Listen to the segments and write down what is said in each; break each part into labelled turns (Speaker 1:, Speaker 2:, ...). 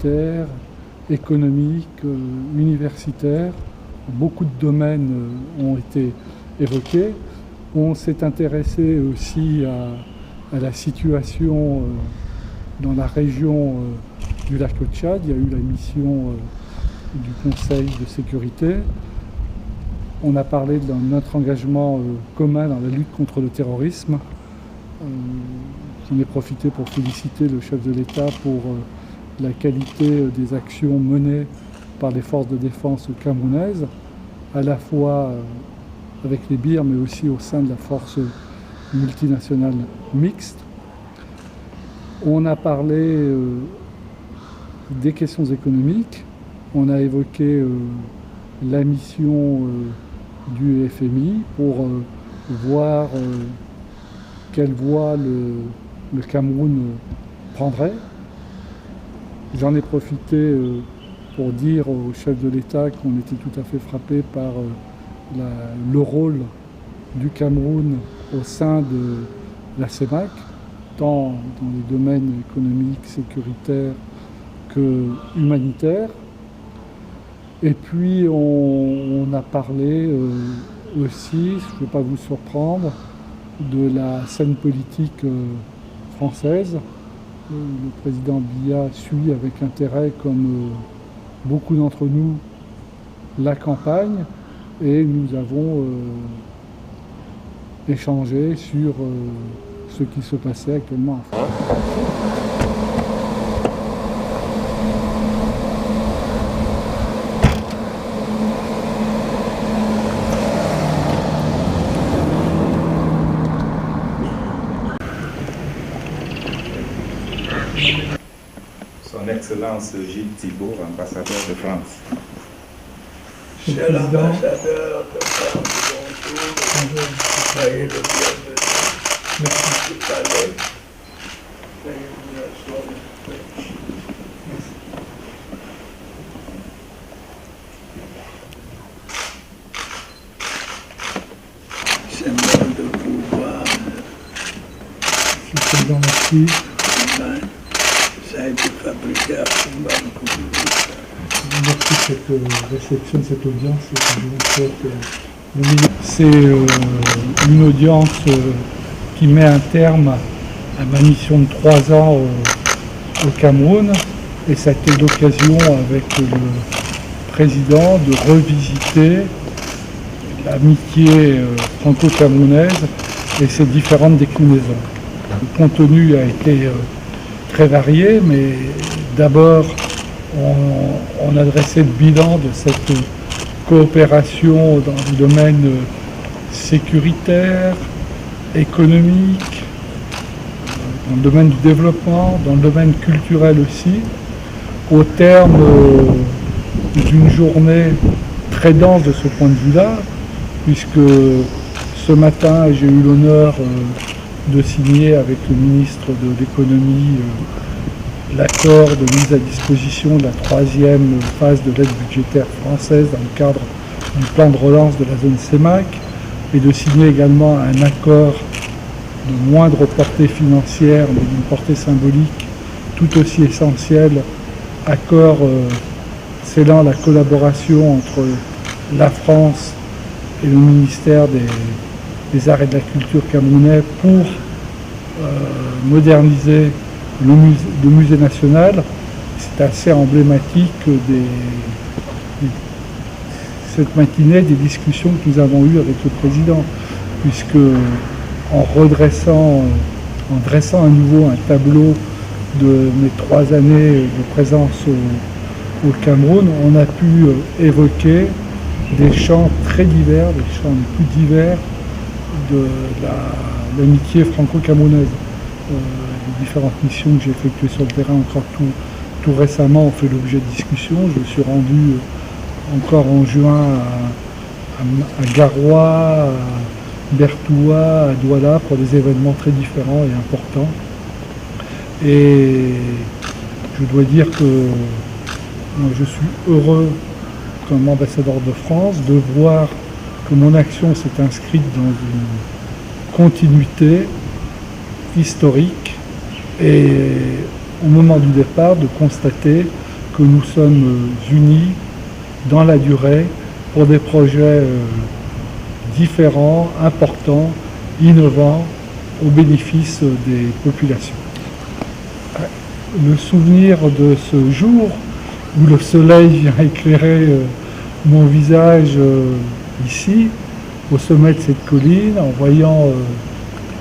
Speaker 1: sécuritaire, économique, universitaire. Beaucoup de domaines ont été évoqués. On s'est intéressé aussi à la situation dans la région du lac Tchad. Il y a eu la mission du Conseil de sécurité. On a parlé de notre engagement commun dans la lutte contre le terrorisme. J'en ai profité pour féliciter le chef de l'État pour la qualité des actions menées par les forces de défense camerounaises, à la fois avec les BIR, mais aussi au sein de la force multinationale mixte. On a parlé des questions économiques. On a évoqué la mission du FMI pour voir quelle voie le Cameroun prendrait. J'en ai profité pour dire au chef de l'État qu'on était tout à fait frappé par le rôle du Cameroun au sein de la CEMAC, tant dans les domaines économiques, sécuritaires que humanitaires. Et puis on a parlé aussi, je ne vais pas vous surprendre, de la scène politique française. Le président Biya suit avec intérêt, comme beaucoup d'entre nous, la campagne, et nous avons échangé sur ce qui se passait actuellement en France.
Speaker 2: Son Excellence Gilles Thibault, ambassadeur de France.
Speaker 3: Cher l'ambassadeur de France, bonjour. Soyez le bienvenu. Merci du palais. Veuillez vous asseoir. C'est bon de pouvoir.
Speaker 1: Président, merci.
Speaker 3: Ça a été fabriqué à Kumbankou.
Speaker 1: Merci de cette réception, de cette audience que je vous souhaite. C'est une audience qui met un terme à ma mission de 3 ans au Cameroun, et ça a été l'occasion avec le président de revisiter l'amitié franco-camerounaise et ses différentes déclinaisons. Le contenu a été très varié, mais d'abord on a dressé le bilan de cette coopération dans le domaine sécuritaire, économique, dans le domaine du développement, dans le domaine culturel aussi, au terme d'une journée très dense de ce point de vue-là, puisque ce matin j'ai eu l'honneur de signer avec le ministre de l'économie l'accord de mise à disposition de la 3e phase de l'aide budgétaire française dans le cadre du plan de relance de la zone CEMAC, et de signer également un accord de moindre portée financière mais d'une portée symbolique tout aussi essentielle, accord scellant la collaboration entre la France et le ministère des Arts et de la Culture camerounais pour moderniser le musée national. C'est assez emblématique cette matinée des discussions que nous avons eues avec le président, puisque en dressant à nouveau un tableau de mes 3 années de présence au Cameroun, on a pu évoquer des champs très divers, des champs les plus divers de l'amitié franco-camerounaise. Les différentes missions que j'ai effectuées sur le terrain encore tout récemment ont fait l'objet de discussions. Je me suis rendu encore en juin à Garoua, à Bertoua, à Douala pour des événements très différents et importants. Et je dois dire que moi, je suis heureux comme ambassadeur de France de voir que mon action s'est inscrite dans une continuité historique, et au moment du départ de constater que nous sommes unis dans la durée pour des projets différents, importants, innovants, au bénéfice des populations. Le souvenir de ce jour où le soleil vient éclairer mon visage ici, au sommet de cette colline, en voyant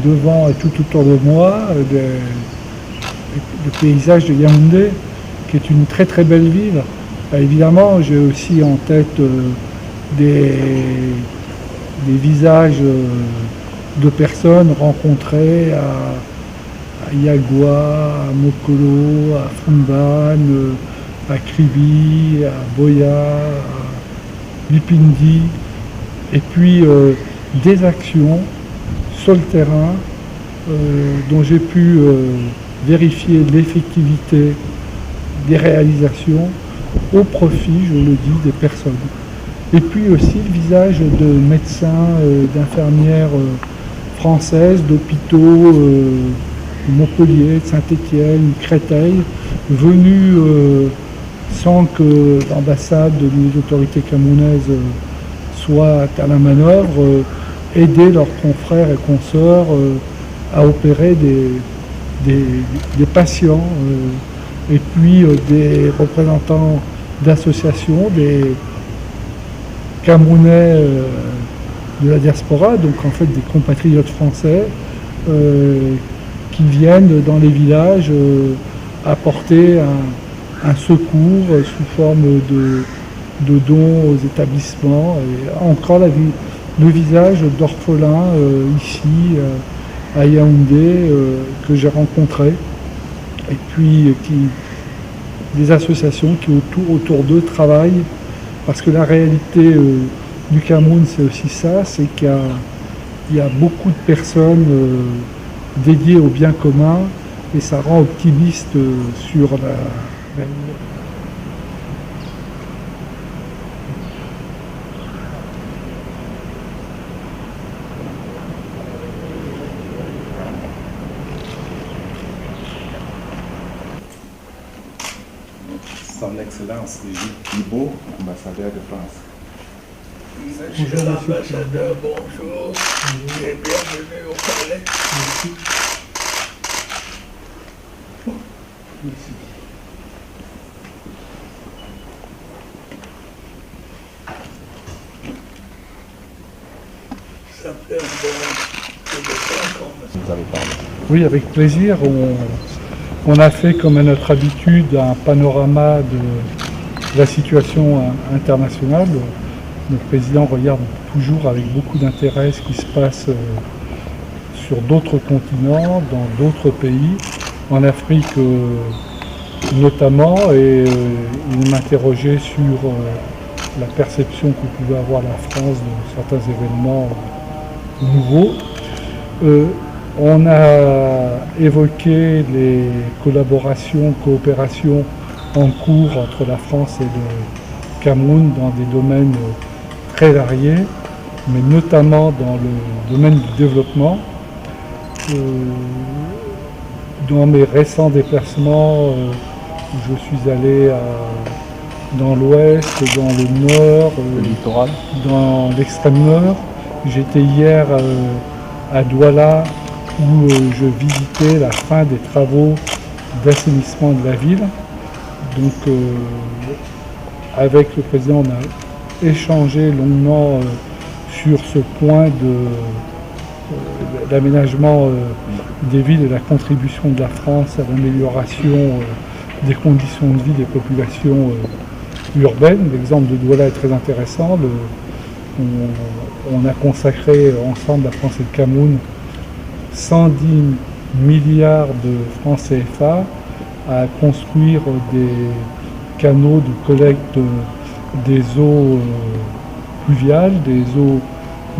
Speaker 1: devant et tout autour de moi le paysage de Yaoundé, qui est une très très belle ville. Évidemment, j'ai aussi en tête des visages de personnes rencontrées à Yagua, à Mokolo, à Foumban, à Kribi, à Boya, à Lipindi, et puis des actions sur le terrain dont j'ai pu vérifier l'effectivité des réalisations au profit, je le dis, des personnes. Et puis aussi le visage de médecins, d'infirmières françaises, d'hôpitaux de Montpellier, de Saint-Étienne, de Créteil, venus sans que l'ambassade des autorités camerounaises soit à la manœuvre, aider leurs confrères et consoeurs à opérer des patients, et puis des représentants d'associations, des Camerounais de la diaspora, donc en fait des compatriotes français, qui viennent dans les villages apporter un secours sous forme de dons aux établissements. Et encore le visage d'orphelins ici à Yaoundé que j'ai rencontré, et puis des associations qui autour d'eux travaillent, parce que la réalité du Cameroun, c'est aussi ça, c'est qu'il y a beaucoup de personnes dédiées au bien commun, et ça rend optimiste sur la
Speaker 2: Son Excellence Gilles Thibault, ambassadeur de France.
Speaker 3: Monsieur l'ambassadeur, bonjour et bienvenue au palais.
Speaker 1: Merci. Merci.
Speaker 3: Ça fait un bon peu de temps qu'on
Speaker 2: Vous avez parlé.
Speaker 1: Oui, avec plaisir. On a fait, comme à notre habitude, un panorama de la situation internationale. Le président regarde toujours avec beaucoup d'intérêt ce qui se passe sur d'autres continents, dans d'autres pays, en Afrique notamment, et il m'interrogeait sur la perception que pouvait avoir la France de certains événements nouveaux. On a évoqué les collaborations, coopérations en cours entre la France et le Cameroun dans des domaines très variés, mais notamment dans le domaine du développement. Dans mes récents déplacements, je suis allé dans l'ouest, dans le nord,
Speaker 2: Le littoral.
Speaker 1: dans l'extrême nord. J'étais hier à Douala, où je visitais la fin des travaux d'assainissement de la ville. Donc avec le président, on a échangé longuement sur ce point de l'aménagement des villes et la contribution de la France à l'amélioration des conditions de vie des populations urbaines. L'exemple de Douala est très intéressant. On a consacré ensemble, la France et le Cameroun, 110 milliards de francs CFA à construire des canaux de collecte des eaux pluviales, des eaux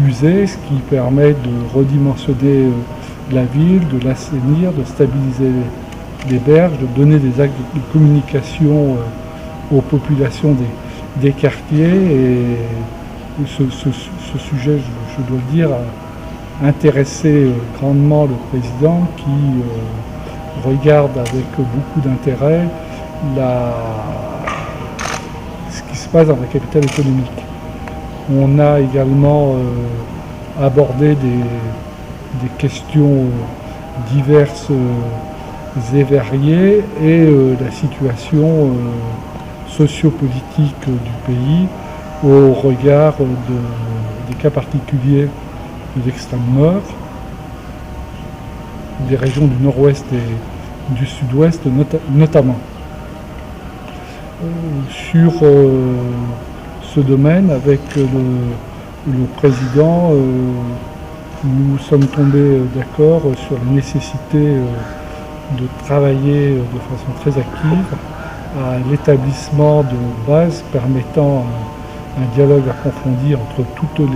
Speaker 1: usées, ce qui permet de redimensionner la ville, de l'assainir, de stabiliser les berges, de donner des actes de communication aux populations des quartiers. Et ce sujet, je dois le dire, a intéressé grandement le président, qui regarde avec beaucoup d'intérêt passe dans la capitale économique. On a également abordé des questions diverses et variées et la situation sociopolitique du pays au regard des cas particuliers de l'extrême nord, des régions du nord-ouest et du sud-ouest notamment. Sur ce domaine, avec le président, nous sommes tombés d'accord sur la nécessité de travailler de façon très active à l'établissement de bases permettant un dialogue approfondi entre toutes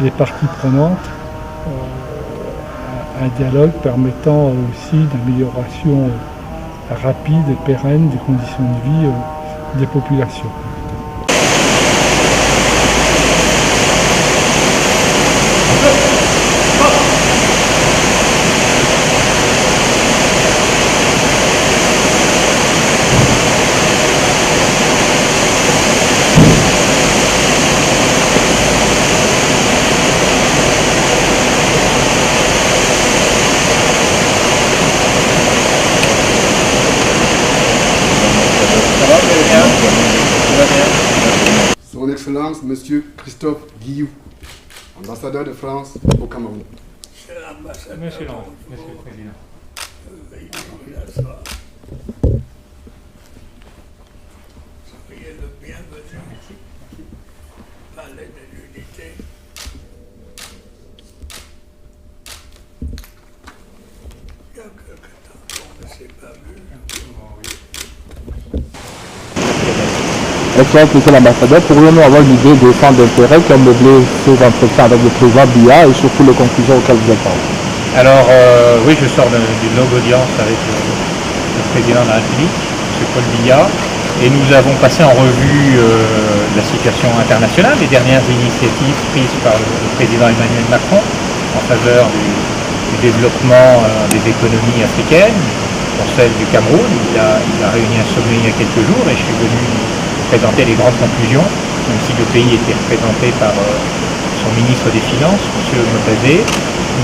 Speaker 1: les parties prenantes, un dialogue permettant aussi l'amélioration rapide et pérenne des conditions de vie des populations.
Speaker 4: Son Excellence, Monsieur Christophe Guillou, ambassadeur de France au Cameroun.
Speaker 5: Monsieur le Président.
Speaker 3: Soyez le bienvenu. Palais de l'unité. Il y a quelque temps qu'on ne s'est pas vu.
Speaker 6: Excellence, Monsieur l'ambassadeur, pourrions-nous avoir une idée des centres d'intérêt qui ont meublé ces entretiens avec le président Biya et surtout les conclusions auxquelles vous êtes arrivé?
Speaker 5: Alors, oui, je sors d'une longue audience avec le président de la République, M. Paul Biya, et nous avons passé en revue la situation internationale, les dernières initiatives prises par le président Emmanuel Macron en faveur du développement des économies africaines, pour celle du Cameroun. Il a réuni un sommet il y a quelques jours et je suis venu présenter les grandes conclusions, même si le pays était représenté par son ministre des Finances, M. Motazé.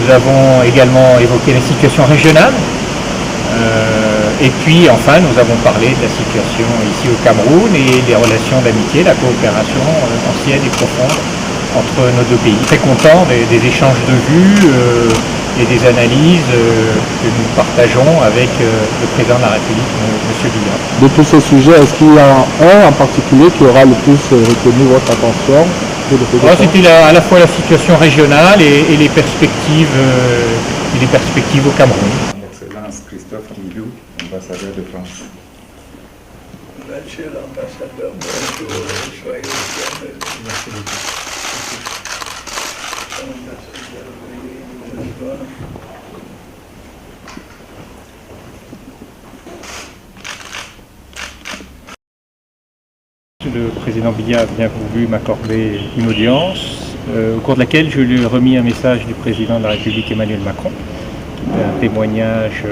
Speaker 5: Nous avons également évoqué la situation régionale, et puis enfin nous avons parlé de la situation ici au Cameroun et des relations d'amitié, la coopération ancienne et profonde entre nos deux pays. Très content des échanges de vues et des analyses que nous partageons avec le président de la République, M. Biya.
Speaker 6: De tous ces sujets, est-ce qu'il y en a un en particulier qui aura le plus retenu votre attention?
Speaker 5: C'était à la fois la situation régionale et les perspectives au Cameroun.
Speaker 2: Excellence Christophe Guillou, ambassadeur de France.
Speaker 3: Monsieur l'ambassadeur, bonjour, soyez le bienvenu.
Speaker 5: Merci beaucoup. Le président Biya a bien voulu m'accorder une audience au cours de laquelle je lui ai remis un message du président de la République Emmanuel Macron, qui était un témoignage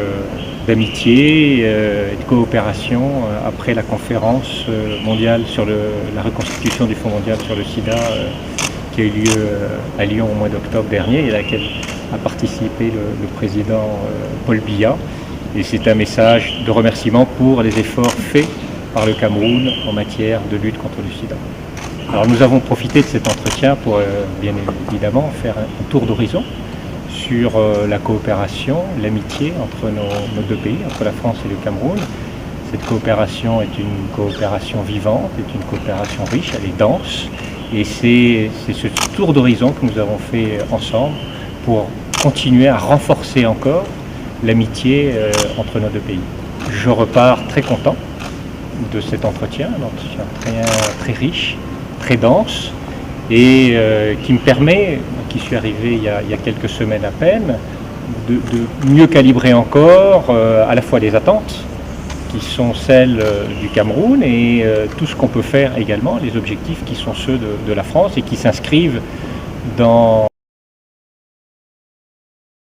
Speaker 5: d'amitié et de coopération après la conférence mondiale sur la reconstitution du Fonds mondial sur le sida qui a eu lieu à Lyon au mois d'octobre dernier et à laquelle a participé le président Paul Biya. Et c'est un message de remerciement pour les efforts faits par le Cameroun en matière de lutte contre le sida. Alors nous avons profité de cet entretien pour bien évidemment faire un tour d'horizon sur la coopération, l'amitié entre nos deux pays, entre la France et le Cameroun. Cette coopération est une coopération vivante, est une coopération riche, elle est dense. Et c'est ce tour d'horizon que nous avons fait ensemble pour continuer à renforcer encore l'amitié entre nos deux pays. Je repars très content de cet entretien, un entretien très riche, très dense, et qui me permet, qui suis arrivé il y a quelques semaines à peine, de mieux calibrer encore à la fois les attentes qui sont celles du Cameroun et tout ce qu'on peut faire également, les objectifs qui sont ceux de la France et qui s'inscrivent dans